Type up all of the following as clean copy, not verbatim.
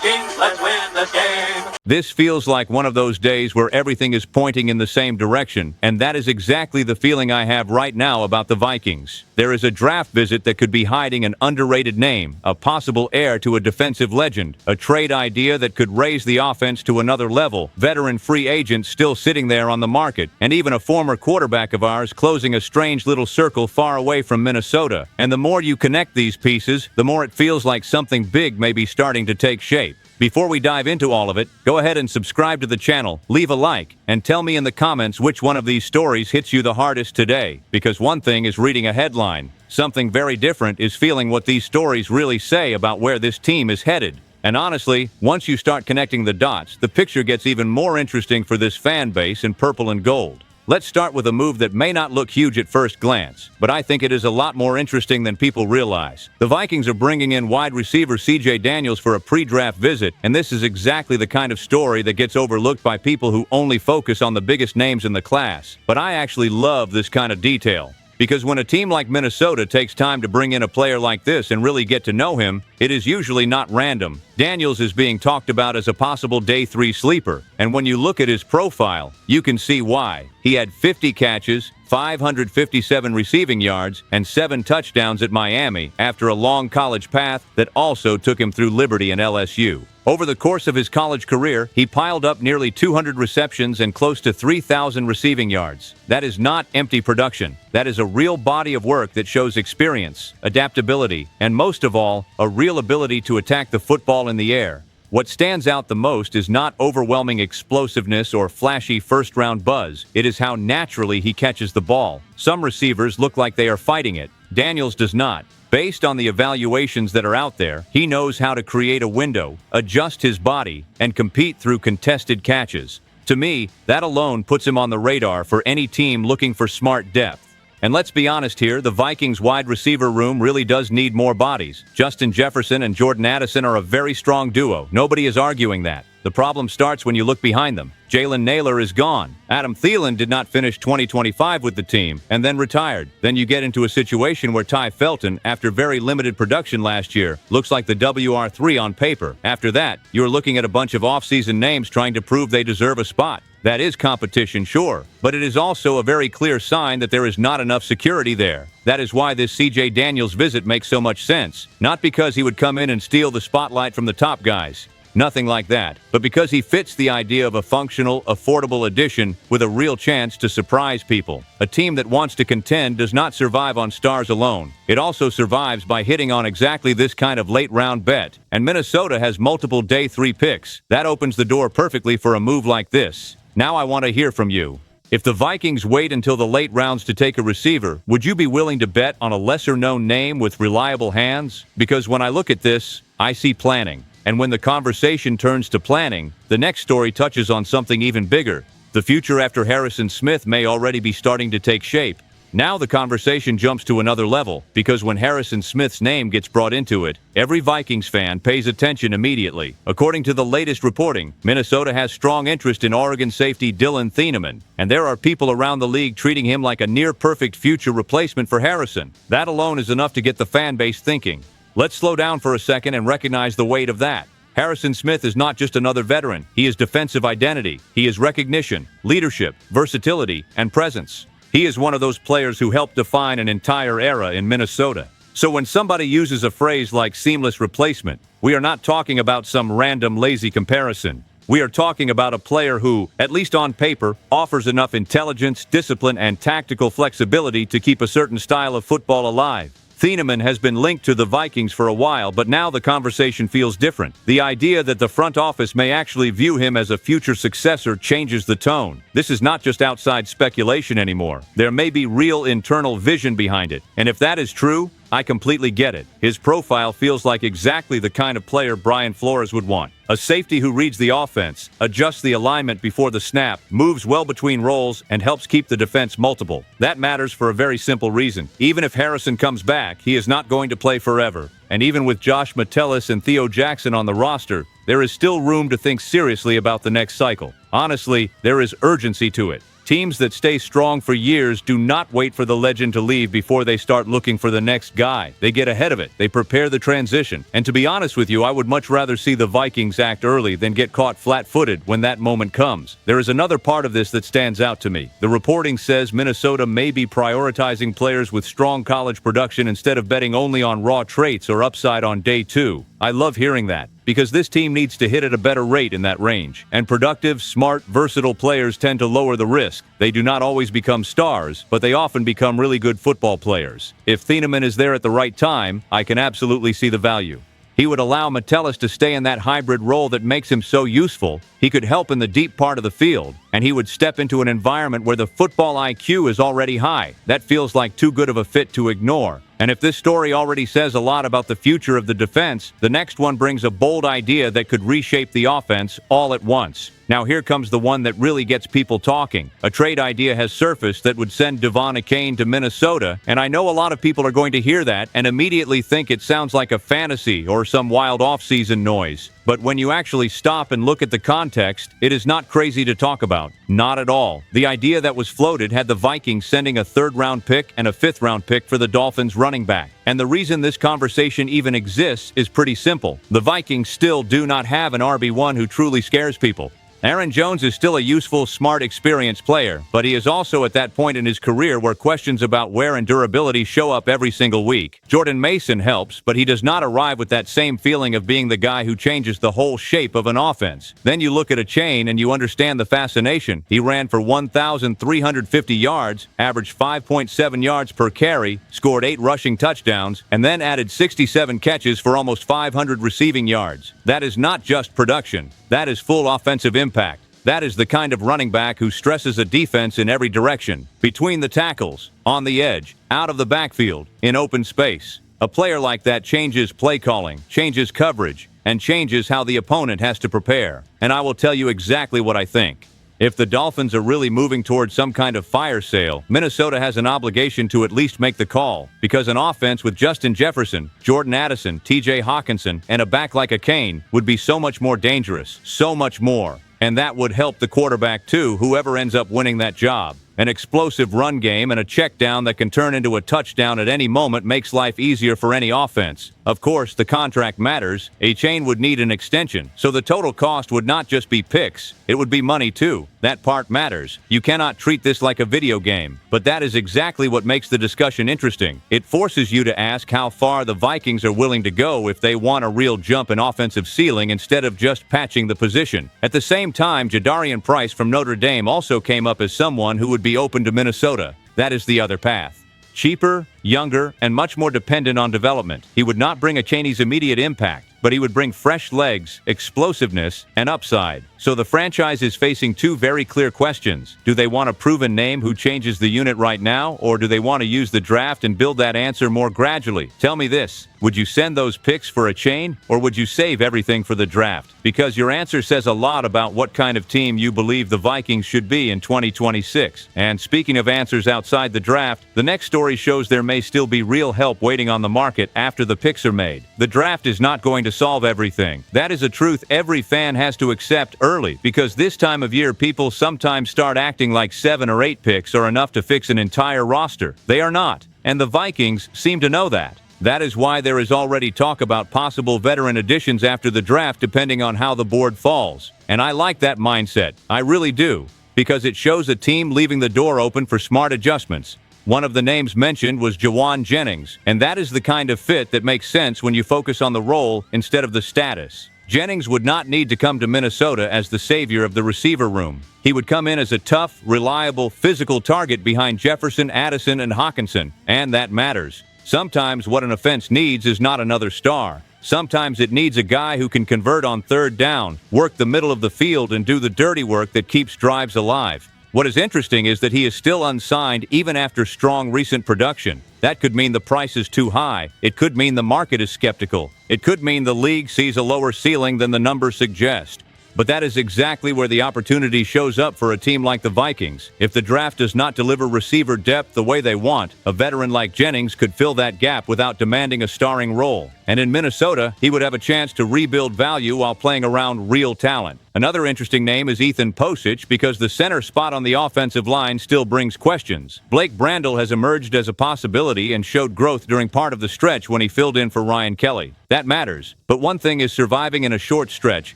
Vikings, let's win the game. This feels like one of those days where everything is pointing in the same direction, and that is exactly the feeling I have right now about the Vikings. There is a draft visit that could be hiding an underrated name, a possible heir to a defensive legend, a trade idea that could raise the offense to another level, veteran free agents still sitting there on the market, and even a former quarterback of ours closing a strange little circle far away from Minnesota. And the more you connect these pieces, the more it feels like something big may be starting to take shape. Before we dive into all of it, go ahead and subscribe to the channel, leave a like, and tell me in the comments which one of these stories hits you the hardest today. Because one thing is reading a headline. Something very different is feeling what these stories really say about where this team is headed. And honestly, once you start connecting the dots, the picture gets even more interesting for this fan base in purple and gold. Let's start with a move that may not look huge at first glance, but I think it is a lot more interesting than people realize. The Vikings are bringing in wide receiver C.J. Daniels for a pre-draft visit, and this is exactly the kind of story that gets overlooked by people who only focus on the biggest names in the class. But I actually love this kind of detail. Because when a team like Minnesota takes time to bring in a player like this and really get to know him, it is usually not random. Daniels is being talked about as a possible day 3 sleeper, and when you look at his profile, you can see why. He had 50 catches, 557 receiving yards, and 7 touchdowns at Miami after a long college path that also took him through Liberty and LSU. Over the course of his college career, he piled up nearly 200 receptions and close to 3,000 receiving yards. That is not empty production. That is a real body of work that shows experience, adaptability, and most of all, a real ability to attack the football in the air. What stands out the most is not overwhelming explosiveness or flashy first-round buzz. It is how naturally he catches the ball. Some receivers look like they are fighting it. Daniels does not. Based on the evaluations that are out there, he knows how to create a window, adjust his body, and compete through contested catches. To me, that alone puts him on the radar for any team looking for smart depth. And let's be honest here, the Vikings wide receiver room really does need more bodies. Justin Jefferson and Jordan Addison are a very strong duo. Nobody is arguing that. The problem starts when you look behind them. Jalen Naylor is gone. Adam Thielen did not finish 2025 with the team and then retired. Then you get into a situation where Ty Felton, after very limited production last year, looks like the WR3 on paper. After that, you're looking at a bunch of offseason names trying to prove they deserve a spot. That is competition, sure, but it is also a very clear sign that there is not enough security there. That is why this C.J. Daniels visit makes so much sense. Not because he would come in and steal the spotlight from the top guys. Nothing like that, but because he fits the idea of a functional, affordable addition with a real chance to surprise people. A team that wants to contend does not survive on stars alone. It also survives by hitting on exactly this kind of late-round bet. And Minnesota has multiple day 3 picks. That opens the door perfectly for a move like this. Now I want to hear from you. If the Vikings wait until the late rounds to take a receiver, would you be willing to bet on a lesser-known name with reliable hands? Because when I look at this, I see planning. And when the conversation turns to planning, the next story touches on something even bigger. The future after Harrison Smith may already be starting to take shape. Now the conversation jumps to another level, because when Harrison Smith's name gets brought into it, every Vikings fan pays attention immediately. According to the latest reporting, Minnesota has strong interest in Oregon safety Dylan Thieneman, and there are people around the league treating him like a near-perfect future replacement for Harrison. That alone is enough to get the fan base thinking. Let's slow down for a second and recognize the weight of that. Harrison Smith is not just another veteran. He is defensive identity. He is recognition, leadership, versatility, and presence. He is one of those players who helped define an entire era in Minnesota. So when somebody uses a phrase like seamless replacement, we are not talking about some random lazy comparison. We are talking about a player who, at least on paper, offers enough intelligence, discipline, and tactical flexibility to keep a certain style of football alive. Thieneman has been linked to the Vikings for a while, but now the conversation feels different. The idea that the front office may actually view him as a future successor changes the tone. This is not just outside speculation anymore. There may be real internal vision behind it. And if that is true, I completely get it. His profile feels like exactly the kind of player Brian Flores would want. A safety who reads the offense, adjusts the alignment before the snap, moves well between roles, and helps keep the defense multiple. That matters for a very simple reason. Even if Harrison comes back, he is not going to play forever. And even with Josh Metellus and Theo Jackson on the roster, there is still room to think seriously about the next cycle. Honestly, there is urgency to it. Teams that stay strong for years do not wait for the legend to leave before they start looking for the next guy. They get ahead of it. They prepare the transition. And to be honest with you, I would much rather see the Vikings act early than get caught flat-footed when that moment comes. There is another part of this that stands out to me. The reporting says Minnesota may be prioritizing players with strong college production instead of betting only on raw traits or upside on day two. I love hearing that, because this team needs to hit at a better rate in that range. And productive, smart, versatile players tend to lower the risk. They do not always become stars, but they often become really good football players. If Thieneman is there at the right time, I can absolutely see the value. He would allow Metellus to stay in that hybrid role that makes him so useful. He could help in the deep part of the field, and he would step into an environment where the football IQ is already high. That feels like too good of a fit to ignore. And if this story already says a lot about the future of the defense, the next one brings a bold idea that could reshape the offense all at once. Now here comes the one that really gets people talking. A trade idea has surfaced that would send Devon and Kane to Minnesota, and I know a lot of people are going to hear that and immediately think it sounds like a fantasy or some wild off-season noise. But when you actually stop and look at the context, it is not crazy to talk about. Not at all. The idea that was floated had the Vikings sending a third-round pick and a fifth-round pick for the Dolphins running back. And the reason this conversation even exists is pretty simple. The Vikings still do not have an RB1 who truly scares people. Aaron Jones is still a useful, smart, experienced player, but he is also at that point in his career where questions about wear and durability show up every single week. Jordan Mason helps, but he does not arrive with that same feeling of being the guy who changes the whole shape of an offense. Then you look at a chain and you understand the fascination. He ran for 1,350 yards, averaged 5.7 yards per carry, scored 8 rushing touchdowns, and then added 67 catches for almost 500 receiving yards. That is not just production. That is full offensive impact. That is the kind of running back who stresses a defense in every direction, between the tackles, on the edge, out of the backfield, in open space. A player like that changes play calling, changes coverage, and changes how the opponent has to prepare. And I will tell you exactly what I think. If the Dolphins are really moving towards some kind of fire sale, Minnesota has an obligation to at least make the call, because an offense with Justin Jefferson, Jordan Addison, TJ Hawkinson, and a back like a Kane would be so much more dangerous, so much more. And that would help the quarterback too, whoever ends up winning that job. An explosive run game and a check down that can turn into a touchdown at any moment makes life easier for any offense. Of course, the contract matters. A chain would need an extension, so the total cost would not just be picks, it would be money too. That part matters. You cannot treat this like a video game, but that is exactly what makes the discussion interesting. It forces you to ask how far the Vikings are willing to go if they want a real jump in offensive ceiling instead of just patching the position. At the same time, Jadarian Price from Notre Dame also came up as someone who would be open to Minnesota. That is the other path. Cheaper, younger, and much more dependent on development. He would not bring a Chaney's immediate impact, but he would bring fresh legs, explosiveness, and upside. So the franchise is facing two very clear questions. Do they want a proven name who changes the unit right now, or do they want to use the draft and build that answer more gradually? Tell me this, would you send those picks for a chain, or would you save everything for the draft? Because your answer says a lot about what kind of team you believe the Vikings should be in 2026. And speaking of answers outside the draft, the next story shows there may still be real help waiting on the market after the picks are made. The draft is not going to solve everything. That is a truth every fan has to accept early, because this time of year people sometimes start acting like 7 or 8 picks are enough to fix an entire roster. They are not, and the Vikings seem to know that. That is why there is already talk about possible veteran additions after the draft depending on how the board falls. And I like that mindset. I really do, because it shows a team leaving the door open for smart adjustments. One of the names mentioned was Jauan Jennings, and that is the kind of fit that makes sense when you focus on the role instead of the status. Jennings would not need to come to Minnesota as the savior of the receiver room. He would come in as a tough, reliable, physical target behind Jefferson, Addison, and Hawkinson, and that matters. Sometimes what an offense needs is not another star. Sometimes it needs a guy who can convert on third down, work the middle of the field, and do the dirty work that keeps drives alive. What is interesting is that he is still unsigned even after strong recent production. That could mean the price is too high. It could mean the market is skeptical. It could mean the league sees a lower ceiling than the numbers suggest. But that is exactly where the opportunity shows up for a team like the Vikings. If the draft does not deliver receiver depth the way they want, a veteran like Jennings could fill that gap without demanding a starring role. And in Minnesota, he would have a chance to rebuild value while playing around real talent. Another interesting name is Ethan Posich because the center spot on the offensive line still brings questions. Blake Brandel has emerged as a possibility and showed growth during part of the stretch when he filled in for Ryan Kelly. That matters. But one thing is surviving in a short stretch.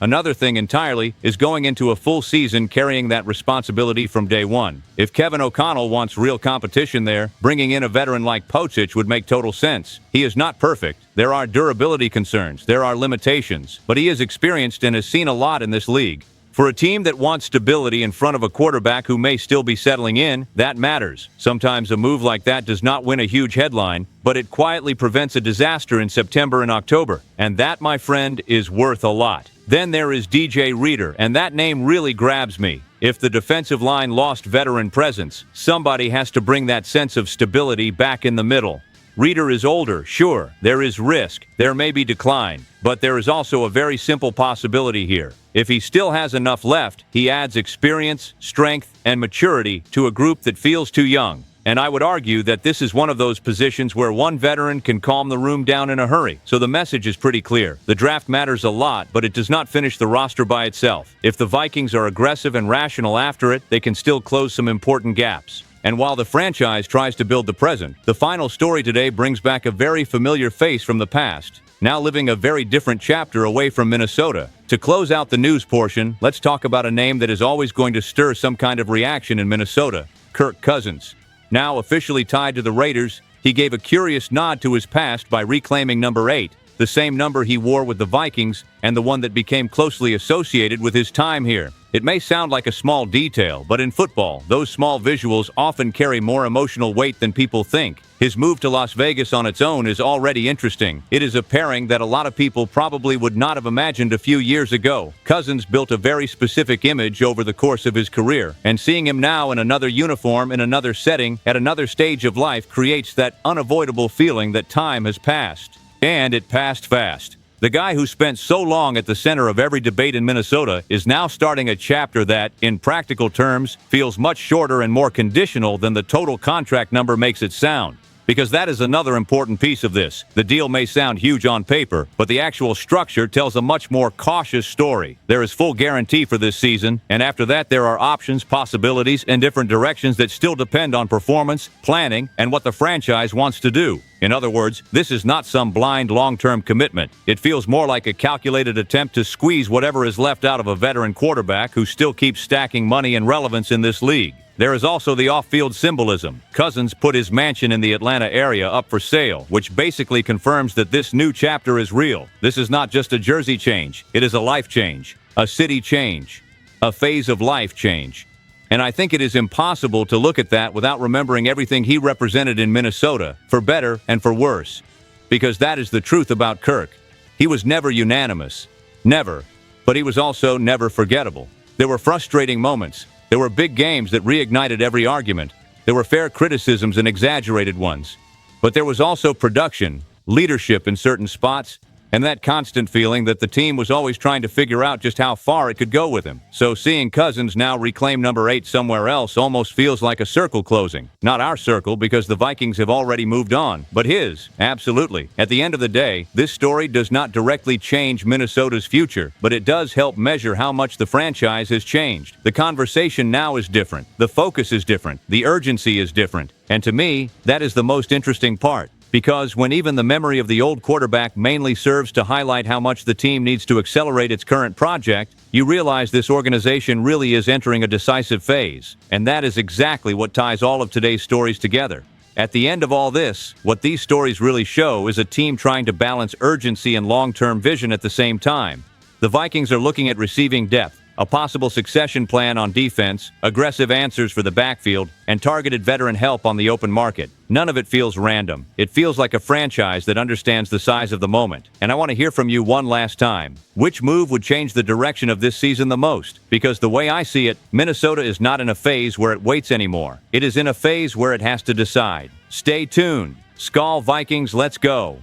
Another thing entirely is going into a full season carrying that responsibility from day one. If Kevin O'Connell wants real competition there, bringing in a veteran like Posich would make total sense. He is not perfect. There are durability concerns. There are limitations. But he is experienced and has seen a lot in this league. For a team that wants stability in front of a quarterback who may still be settling in, that matters. Sometimes a move like that does not win a huge headline, but it quietly prevents a disaster in September and October. And that, my friend, is worth a lot. Then there is DJ Reader, and that name really grabs me. If the defensive line lost veteran presence, somebody has to bring that sense of stability back in the middle. Reader is older, sure, there is risk, there may be decline, but there is also a very simple possibility here. If he still has enough left, he adds experience, strength, and maturity to a group that feels too young. And I would argue that this is one of those positions where one veteran can calm the room down in a hurry. So the message is pretty clear. The draft matters a lot, but it does not finish the roster by itself. If the Vikings are aggressive and rational after it, they can still close some important gaps. And while the franchise tries to build the present, the final story today brings back a very familiar face from the past, now living a very different chapter away from Minnesota. To close out the news portion, let's talk about a name that is always going to stir some kind of reaction in Minnesota, Kirk Cousins. Now officially tied to the Raiders, he gave a curious nod to his past by reclaiming number 8, the same number he wore with the Vikings and the one that became closely associated with his time here. It may sound like a small detail, but in football, those small visuals often carry more emotional weight than people think. His move to Las Vegas on its own is already interesting. It is a pairing that a lot of people probably would not have imagined a few years ago. Cousins built a very specific image over the course of his career, and seeing him now in another uniform, in another setting, at another stage of life creates that unavoidable feeling that time has passed. And it passed fast. The guy who spent so long at the center of every debate in Minnesota is now starting a chapter that, in practical terms, feels much shorter and more conditional than the total contract number makes it sound. Because that is another important piece of this. The deal may sound huge on paper, but the actual structure tells a much more cautious story. There is full guarantee for this season, and after that there are options, possibilities, and different directions that still depend on performance, planning, and what the franchise wants to do. In other words, this is not some blind long-term commitment. It feels more like a calculated attempt to squeeze whatever is left out of a veteran quarterback who still keeps stacking money and relevance in this league. There is also the off-field symbolism. Cousins put his mansion in the Atlanta area up for sale, which basically confirms that this new chapter is real. This is not just a jersey change. It is a life change, a city change, a phase of life change. And I think it is impossible to look at that without remembering everything he represented in Minnesota, for better and for worse. Because that is the truth about Kirk. He was never unanimous. Never. But he was also never forgettable. There were frustrating moments. There were big games that reignited every argument. There were fair criticisms and exaggerated ones. But there was also production, leadership in certain spots, and that constant feeling that the team was always trying to figure out just how far it could go with him. So seeing Cousins now reclaim number 8 somewhere else almost feels like a circle closing. Not our circle, because the Vikings have already moved on, but his, absolutely. At the end of the day, this story does not directly change Minnesota's future, but it does help measure how much the franchise has changed. The conversation now is different. The focus is different. The urgency is different. And to me, that is the most interesting part. Because when even the memory of the old quarterback mainly serves to highlight how much the team needs to accelerate its current project, you realize this organization really is entering a decisive phase. And that is exactly what ties all of today's stories together. At the end of all this, what these stories really show is a team trying to balance urgency and long-term vision at the same time. The Vikings are looking at receiving depth, a possible succession plan on defense, aggressive answers for the backfield, and targeted veteran help on the open market. None of it feels random. It feels like a franchise that understands the size of the moment. And I want to hear from you one last time. Which move would change the direction of this season the most? Because the way I see it, Minnesota is not in a phase where it waits anymore. It is in a phase where it has to decide. Stay tuned. SKOL Vikings, let's go.